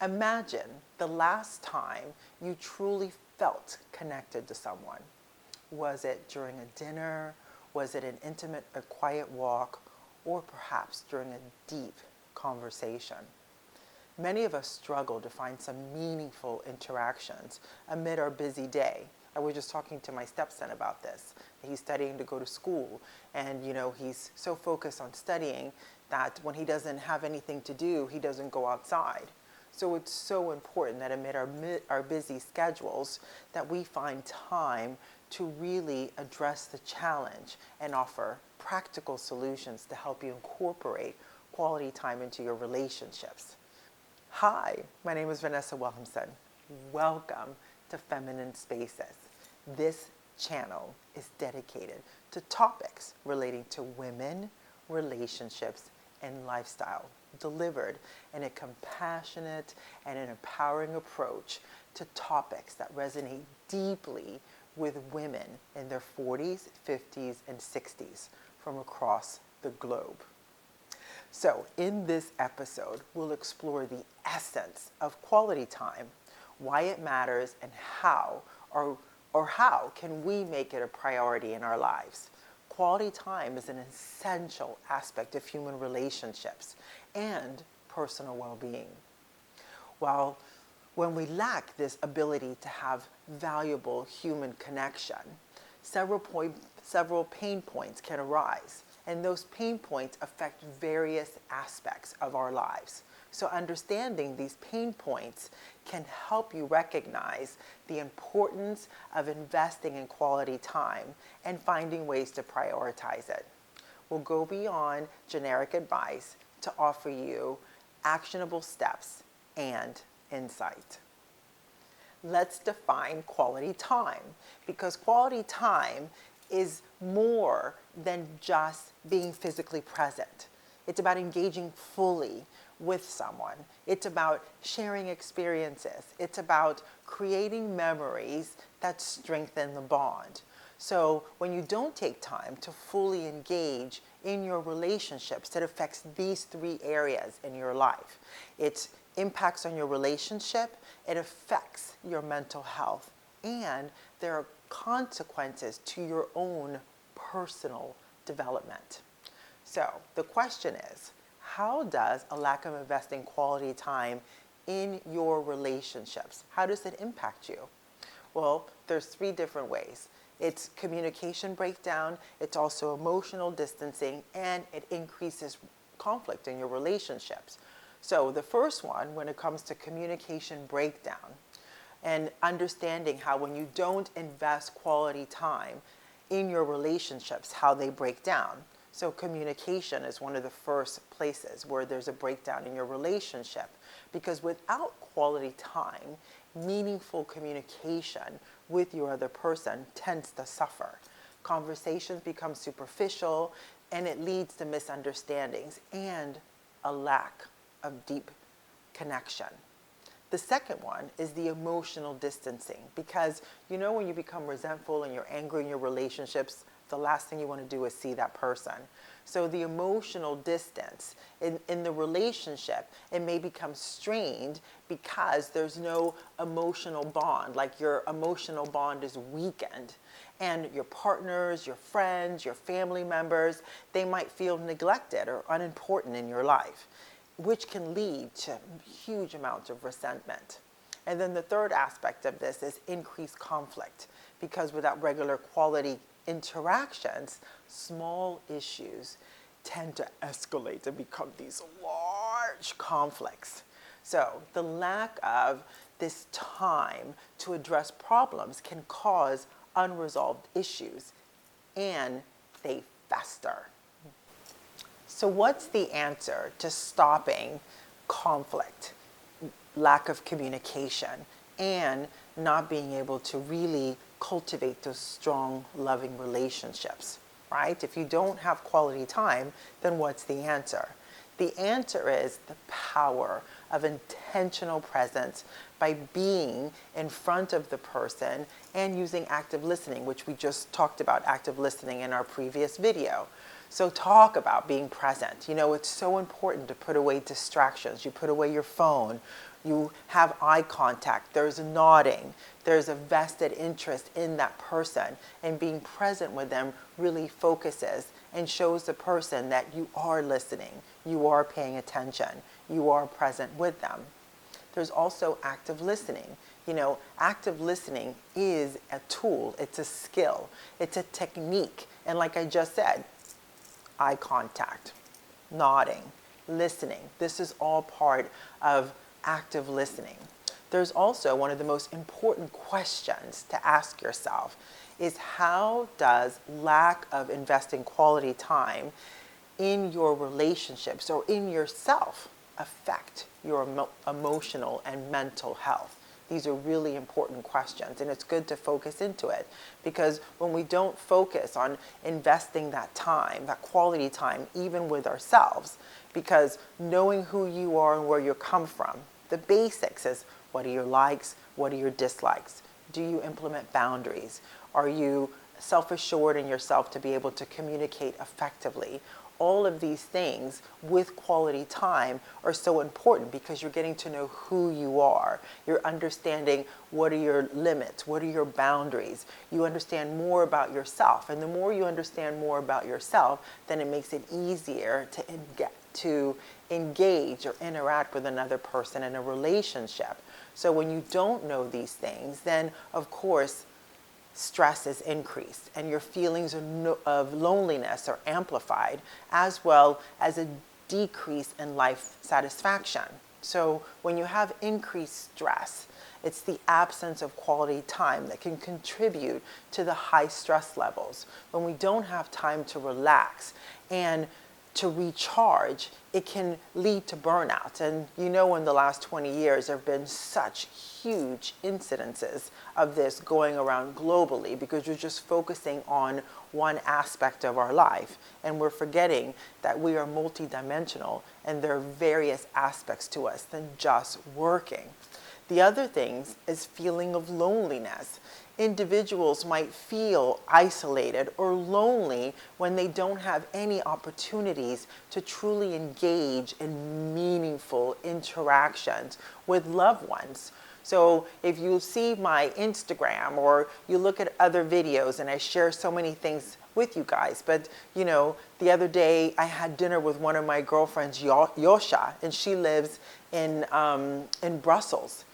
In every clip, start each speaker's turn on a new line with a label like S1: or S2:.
S1: Imagine the last time you truly felt connected to someone. Was it during a dinner? Was it an intimate, a quiet walk? Or perhaps during a deep conversation? Many of us struggle to find some meaningful interactions amid our busy day. I was just talking to my stepson about this. He's studying to go to school, and he's so focused on studying that when he doesn't have anything to do, he doesn't go outside. So it's so important that amid our busy schedules that we find time to really address the challenge and offer practical solutions to help you incorporate quality time into your relationships. Hi, my name is Vanessa Williamson. Welcome to Feminine Spaces. This channel is dedicated to topics relating to women, relationships, and lifestyle, delivered in a compassionate and an empowering approach to topics that resonate deeply with women in their 40s, 50s, and 60s from across the globe. So in this episode, we'll explore the essence of quality time, why it matters, and how can we make it a priority in our lives. Quality time is an essential aspect of human relationships and personal well-being. While when we lack this ability to have valuable human connection, several pain points can arise, and those pain points affect various aspects of our lives. So understanding these pain points can help you recognize the importance of investing in quality time and finding ways to prioritize it. We'll go beyond generic advice to offer you actionable steps and insight. Let's define quality time, because quality time is more than just being physically present. It's about engaging fully with someone. It's about sharing experiences. It's about creating memories that strengthen the bond. So when you don't take time to fully engage in your relationships, it affects these three areas in your life. It impacts on your relationship, it affects your mental health, and there are consequences to your own personal development. So the question is, how does a lack of investing quality time in your relationships, how does it impact you? Well, there's three different ways. It's communication breakdown, it's also emotional distancing, and it increases conflict in your relationships. So the first one, when it comes to communication breakdown, and understanding how when you don't invest quality time in your relationships, how they break down. So communication is one of the first places where there's a breakdown in your relationship, because without quality time, meaningful communication with your other person tends to suffer. Conversations become superficial, and it leads to misunderstandings and a lack of deep connection. The second one is the emotional distancing, because when you become resentful and you're angry in your relationships, the last thing you want to do is see that person. So the emotional distance in the relationship, it may become strained because there's no emotional bond, like your emotional bond is weakened. And your partners, your friends, your family members, they might feel neglected or unimportant in your life, which can lead to huge amounts of resentment. And then the third aspect of this is increased conflict, because without regular quality interactions, small issues tend to escalate and become these large conflicts. So the lack of this time to address problems can cause unresolved issues, and they fester. So what's the answer to stopping conflict, lack of communication, and not being able to really cultivate those strong, loving relationships, right? If you don't have quality time, then what's the answer? The answer is the power of intentional presence by being in front of the person and using active listening, which we just talked about active listening in our previous video. So talk about being present. You know, it's so important to put away distractions. You put away your phone, you have eye contact, there's nodding, there's a vested interest in that person, and being present with them really focuses and shows the person that you are listening, you are paying attention, you are present with them. There's also active listening. You know, active listening is a tool, it's a skill, it's a technique. And like I just said, eye contact, nodding, listening. This is all part of active listening. There's also one of the most important questions to ask yourself is how does lack of investing quality time in your relationships or in yourself affect your emotional and mental health? These are really important questions, and it's good to focus into it, because when we don't focus on investing that time, that quality time, even with ourselves, because knowing who you are and where you come from, the basics is what are your likes, what are your dislikes? Do you implement boundaries? Are you self-assured in yourself to be able to communicate effectively? All of these things with quality time are so important because you're getting to know who you are. You're understanding what are your limits, what are your boundaries. You understand more about yourself. And the more you understand more about yourself, then it makes it easier to engage or interact with another person in a relationship. So when you don't know these things, then of course, stress is increased and your feelings of loneliness are amplified, as well as a decrease in life satisfaction. So when you have increased stress, it's the absence of quality time that can contribute to the high stress levels. When we don't have time to relax and to recharge, it can lead to burnout. And you know, in the last 20 years, there have been such huge incidences of this going around globally because we're just focusing on one aspect of our life. And we're forgetting that we are multidimensional and there are various aspects to us than just working. The other things is feeling of loneliness. Individuals might feel isolated or lonely when they don't have any opportunities to truly engage in meaningful interactions with loved ones. So if you see my Instagram or you look at other videos, and I share so many things with you guys, but you know, the other day I had dinner with one of my girlfriends, Yosha, and she lives in Brussels.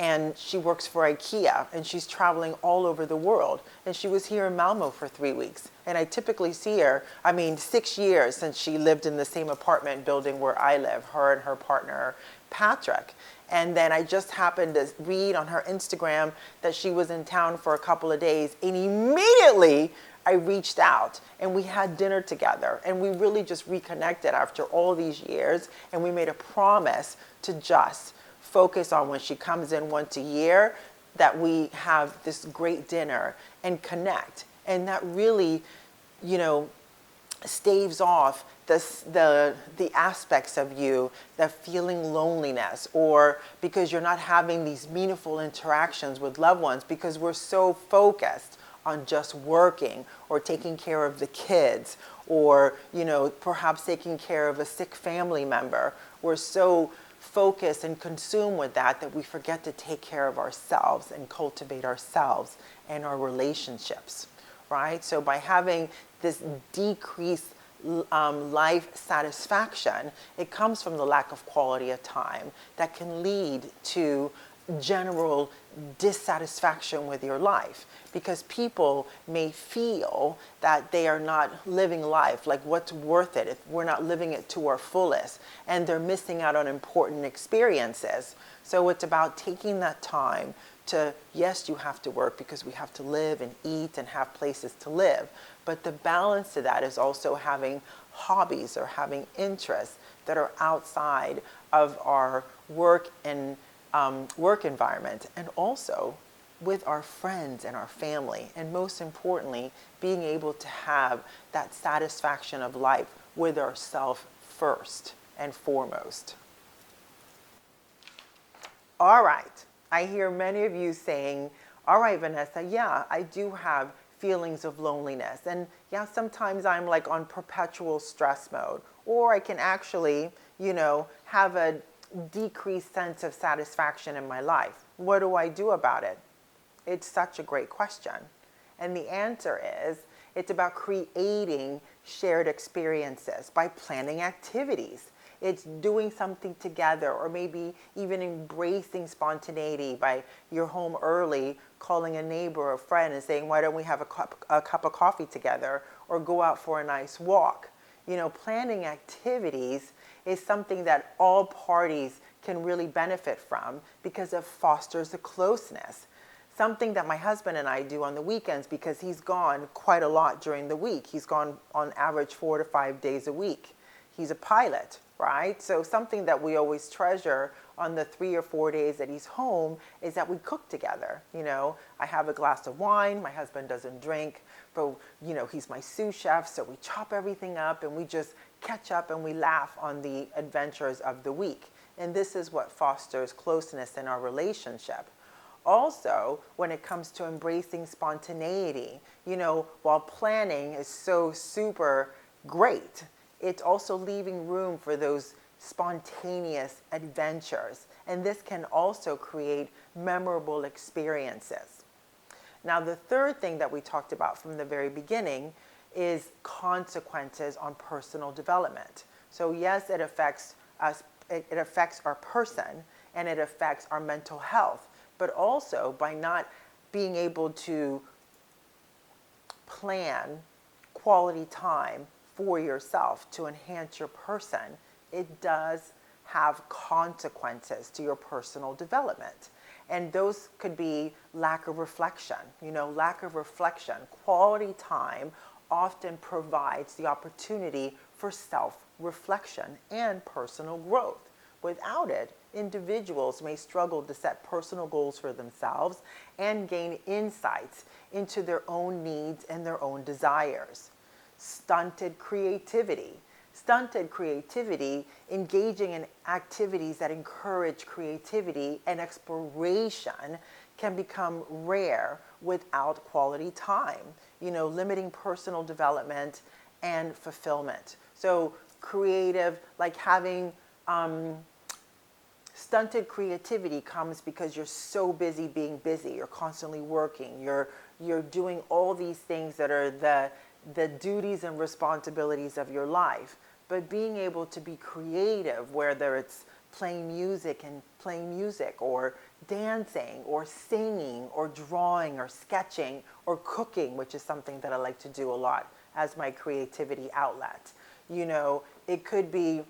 S1: And she works for IKEA, and she's traveling all over the world. And she was here in Malmo for 3 weeks. And I typically see her, 6 years since she lived in the same apartment building where I live, her and her partner, Patrick. And then I just happened to read on her Instagram that she was in town for a couple of days, and immediately I reached out and we had dinner together, and we really just reconnected after all these years, and we made a promise to just focus on when she comes in once a year that we have this great dinner and connect. And that really, you know, staves off the aspects of you that feeling loneliness, or because you're not having these meaningful interactions with loved ones because we're so focused on just working or taking care of the kids, or, you know, perhaps taking care of a sick family member. We're so focus and consume with that we forget to take care of ourselves and cultivate ourselves and our relationships, right? So by having this decreased life satisfaction, it comes from the lack of quality of time that can lead to general dissatisfaction with your life, because people may feel that they are not living life, like what's worth it if we're not living it to our fullest, and they're missing out on important experiences. So it's about taking that time to, yes, you have to work because we have to live and eat and have places to live, but the balance to that is also having hobbies or having interests that are outside of our work and work environment, and also with our friends and our family, and most importantly, being able to have that satisfaction of life with ourselves first and foremost. All right, I hear many of you saying, all right, Vanessa, yeah, I do have feelings of loneliness. And yeah, sometimes I'm like on perpetual stress mode, or I can actually, have a decreased sense of satisfaction in my life. What do I do about it? It's such a great question. And the answer is it's about creating shared experiences by planning activities. It's doing something together, or maybe even embracing spontaneity by you're home early, calling a neighbor or a friend and saying, why don't we have a cup of coffee together, or go out for a nice walk. Planning activities is something that all parties can really benefit from because it fosters a closeness. Something that my husband and I do on the weekends, because he's gone quite a lot during the week. He's gone on average 4 to 5 days a week. He's a pilot, right? So something that we always treasure on the 3 or 4 days that he's home is that we cook together. I have a glass of wine. My husband doesn't drink, but he's my sous chef. So we chop everything up and we just catch up and we laugh on the adventures of the week. And this is what fosters closeness in our relationship. Also, when it comes to embracing spontaneity, while planning is so super great, it's also leaving room for those spontaneous adventures. And this can also create memorable experiences. Now, the third thing that we talked about from the very beginning is consequences on personal development. So yes, it affects us, it affects our person, and it affects our mental health. But also, by not being able to plan quality time for yourself to enhance your person, it does have consequences to your personal development. And those could be lack of reflection. Lack of reflection. Quality time often provides the opportunity for self-reflection and personal growth. Without it, individuals may struggle to set personal goals for themselves and gain insights into their own needs and their own desires. Stunted creativity. Stunted creativity, engaging in activities that encourage creativity and exploration, can become rare without quality time, limiting personal development and fulfillment. So creative, like having stunted creativity comes because you're so busy being busy. You're constantly working. You're doing all these things that are the duties and responsibilities of your life. But being able to be creative, whether it's playing music or dancing or singing or drawing or sketching or cooking, which is something that I like to do a lot as my creativity outlet. It could be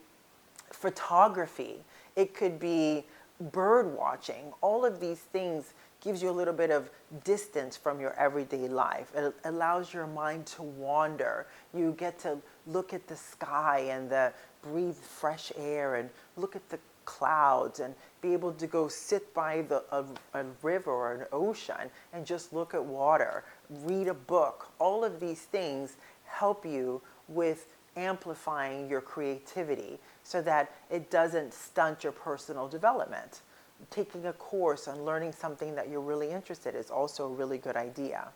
S1: photography. It could be bird watching. All of these things gives you a little bit of distance from your everyday life. It allows your mind to wander. You get to look at the sky and breathe fresh air and look at the clouds and be able to go sit by a river or an ocean and just look at water, read a book. All of these things help you with amplifying your creativity so that it doesn't stunt your personal development. Taking a course on learning something that you're really interested in is also a really good idea.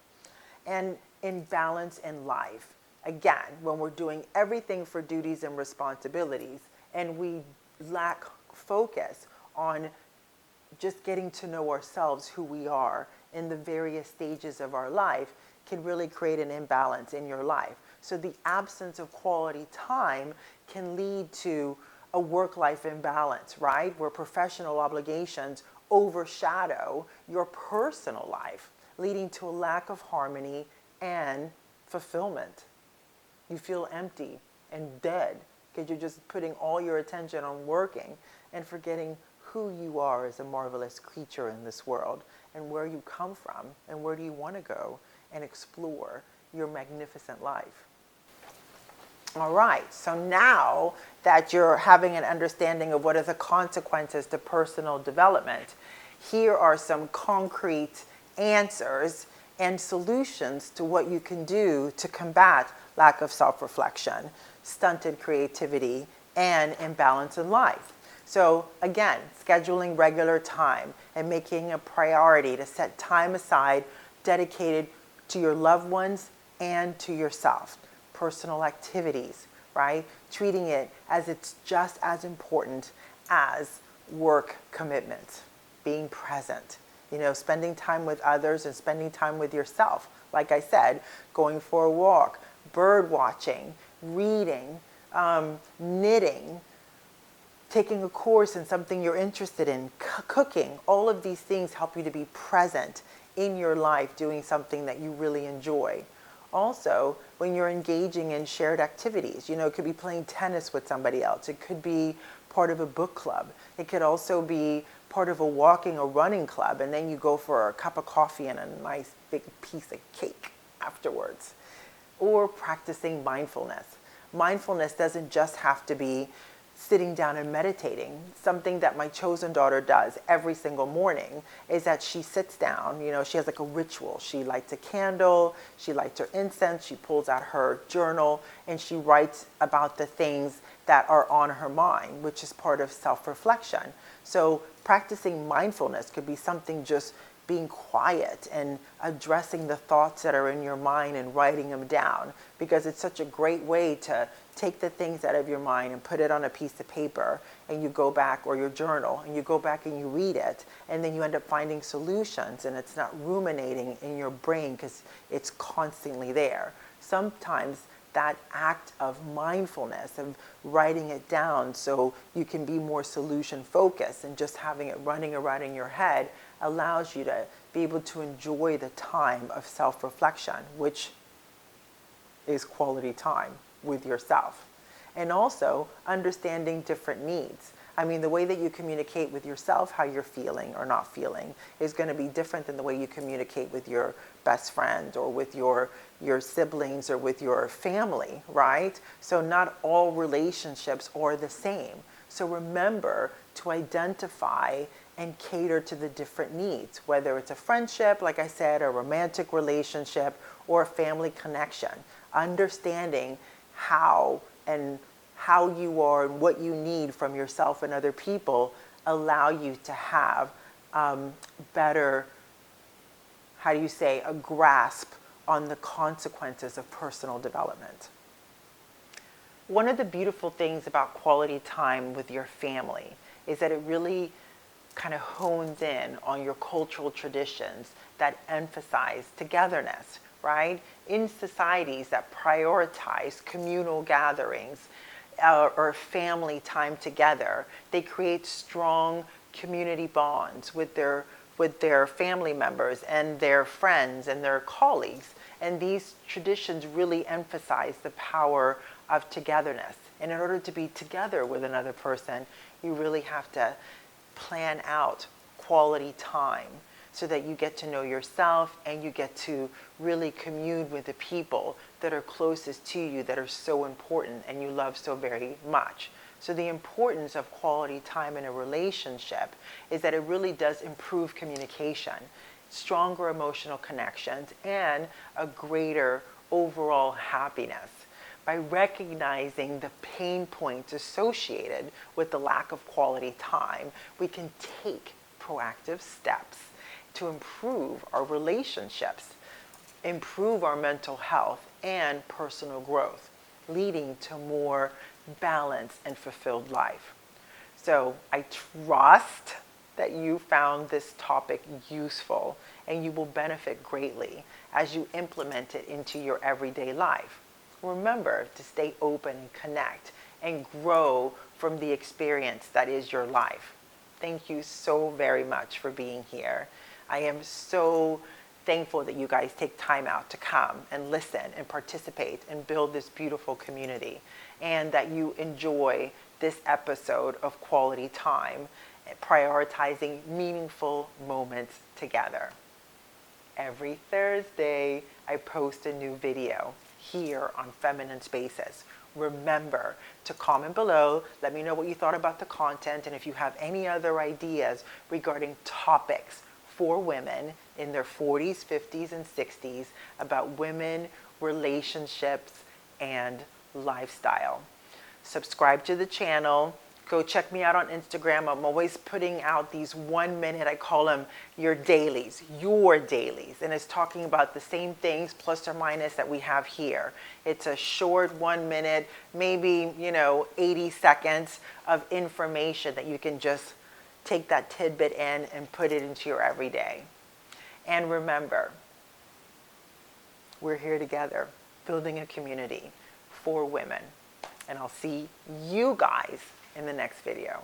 S1: And in balance in life, again, when we're doing everything for duties and responsibilities and we lack focus on just getting to know ourselves, who we are in the various stages of our life, can really create an imbalance in your life. So the absence of quality time can lead to a work-life imbalance, right? Where professional obligations overshadow your personal life, leading to a lack of harmony and fulfillment. You feel empty and dead because you're just putting all your attention on working and forgetting who you are as a marvelous creature in this world and where you come from and where do you want to go and explore your magnificent life. All right, so now that you're having an understanding of what are the consequences to personal development, here are some concrete answers and solutions to what you can do to combat lack of self-reflection, stunted creativity, and imbalance in life. So again, scheduling regular time and making a priority to set time aside dedicated to your loved ones and to yourself. Personal activities, right? Treating it as it's just as important as work commitments. Being present, spending time with others and spending time with yourself. Like I said, going for a walk, bird watching, reading, knitting, taking a course in something you're interested in, cooking. All of these things help you to be present in your life doing something that you really enjoy. Also, when you're engaging in shared activities, it could be playing tennis with somebody else. It could be part of a book club. It could also be part of a walking or running club, and then you go for a cup of coffee and a nice big piece of cake afterwards. Or practicing mindfulness. Mindfulness doesn't just have to be sitting down and meditating. Something that my chosen daughter does every single morning is that she sits down, she has like a ritual. She lights a candle, she lights her incense, she pulls out her journal, and she writes about the things that are on her mind, which is part of self-reflection. So practicing mindfulness could be something just being quiet and addressing the thoughts that are in your mind and writing them down, because it's such a great way to take the things out of your mind and put it on a piece of paper, and you go back, or your journal, and you go back and you read it, and then you end up finding solutions, and it's not ruminating in your brain because it's constantly there. Sometimes that act of mindfulness, of writing it down so you can be more solution focused, and just having it running around in your head allows you to be able to enjoy the time of self-reflection, which is quality time with yourself. And also understanding different needs. I mean, the way that you communicate with yourself how you're feeling or not feeling is going to be different than the way you communicate with your best friend or with your siblings or with your family, right? So not all relationships are the same. So remember to identify and cater to the different needs, whether it's a friendship, like I said, a romantic relationship, or a family connection. Understanding how you are and what you need from yourself and other people allow you to have better, a grasp on the consequences of personal development. One of the beautiful things about quality time with your family is that it really kind of hones in on your cultural traditions that emphasize togetherness, right? In societies that prioritize communal gatherings or family time together, they create strong community bonds with their family members and their friends and their colleagues. And these traditions really emphasize the power of togetherness. And in order to be together with another person, you really have to plan out quality time so that you get to know yourself and you get to really commune with the people that are closest to you, that are so important and you love so very much. So the importance of quality time in a relationship is that it really does improve communication, stronger emotional connections, and a greater overall happiness. By recognizing the pain points associated with the lack of quality time, we can take proactive steps to improve our relationships, improve our mental health and personal growth, leading to more balanced and fulfilled life. So I trust that you found this topic useful and you will benefit greatly as you implement it into your everyday life. Remember to stay open and connect and grow from the experience that is your life. Thank you so very much for being here. I am so thankful that you guys take time out to come and listen and participate and build this beautiful community, and that you enjoy this episode of Quality Time, prioritizing meaningful moments together. Every Thursday, I post a new video here on Feminine Spaces. Remember to comment below, let me know what you thought about the content, and if you have any other ideas regarding topics for women in their 40s, 50s, and 60s about women, relationships, and lifestyle. Subscribe to the channel, Go check me out on Instagram. I'm always putting out these 1 minute, I call them your dailies. And it's talking about the same things plus or minus that we have here. It's a short 1 minute, maybe, 80 seconds of information that you can just take that tidbit in and put it into your everyday. And remember, we're here together, building a community for women. And I'll see you guys in the next video.